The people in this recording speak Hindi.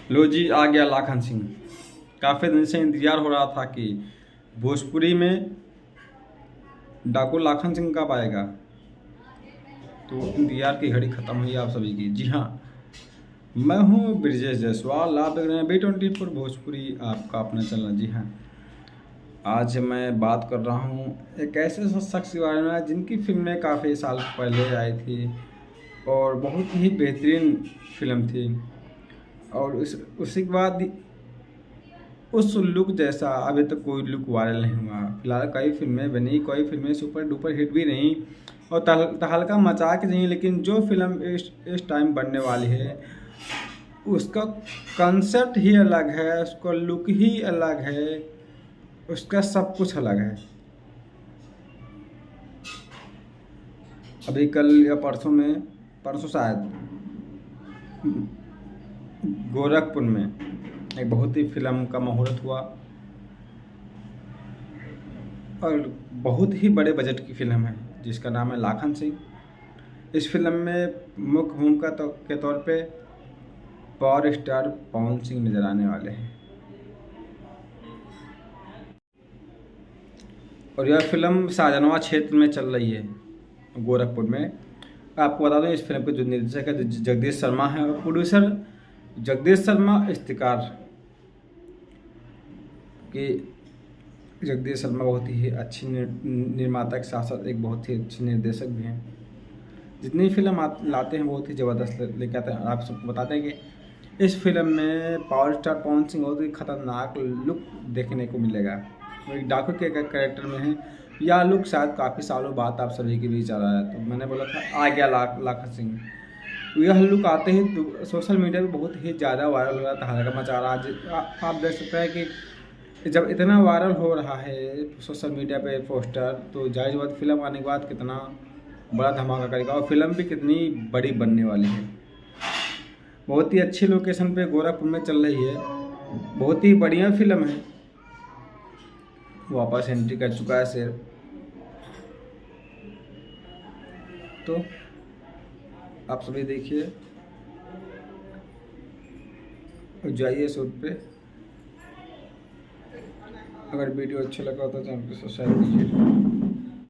लो जी, आ गया लाखन सिंह। काफ़ी दिन से इंतज़ार हो रहा था कि भोजपुरी में डाकू लाखन सिंह कब आएगा। तो इंतज़ार की घड़ी ख़त्म हुई आप सभी की। जी हाँ, मैं हूँ ब्रिजेश जायसवाल, आप देख रहे हैं B24 भोजपुरी, आपका अपना चैनल। जी हाँ, आज मैं बात कर रहा हूँ एक ऐसे शख्स के बारे में जिनकी फिल्में काफ़ी साल पहले आई थी और बहुत ही बेहतरीन फिल्म थी। और उसी के बाद उस लुक जैसा अभी तक कोई लुक वायरल नहीं हुआ। फिलहाल कई फिल्में बनी, कई फिल्में सुपर डुपर हिट भी नहीं और तहलका मचा के नहीं, लेकिन जो फिल्म इस टाइम बनने वाली है उसका कंसेप्ट ही अलग है, उसका लुक ही अलग है, उसका सब कुछ अलग है। अभी कल या परसों शायद गोरखपुर में एक बहुत ही फिल्म का मुहूर्त हुआ और बहुत ही बड़े बजट की फिल्म है जिसका नाम है लाखन सिंह। इस फिल्म में मुख्य भूमिका के तौर पे पावर स्टार पवन सिंह नजर आने वाले हैं और यह फिल्म शाहजहां क्षेत्र में चल रही है, गोरखपुर में। आपको बता दूं, इस फिल्म के जो निर्देशक है जगदीश शर्मा है और प्रोड्यूसर जगदीश शर्मा इफ्तिकार की। जगदीश शर्मा बहुत ही अच्छी निर्माता के साथ साथ एक बहुत ही अच्छे निर्देशक भी हैं। जितनी फिल्म लाते हैं बहुत ही ज़बरदस्त लेके आते हैं। आप सबको बताते हैं कि इस फिल्म में पावर स्टार पवन सिंह बहुत ही खतरनाक लुक देखने को मिलेगा। वो एक डाकू के कैरेक्टर में है। यह लुक शायद काफ़ी सालों बाद आप सभी के बीच आ रहा है, तो मैंने बोला था आ गया लाखन सिंह। यह लुक आते ही सोशल मीडिया पे बहुत ही ज़्यादा वायरल हो रहा था, हल्का मचा रहा है। आप देख सकते हैं कि जब इतना वायरल हो रहा है सोशल मीडिया पे पोस्टर, तो जाहिर बात फिल्म आने के बाद कितना बड़ा धमाका करेगा और फिल्म भी कितनी बड़ी बनने वाली है। बहुत ही अच्छी लोकेशन पे गोरखपुर में चल रही है, बहुत ही बढ़िया फिल्म है। वापस एंट्री कर चुका है शेर। तो आप सभी देखिए, जाइए शूट पे। अगर वीडियो अच्छा लगा तो चैनल को सब्सक्राइब कीजिए।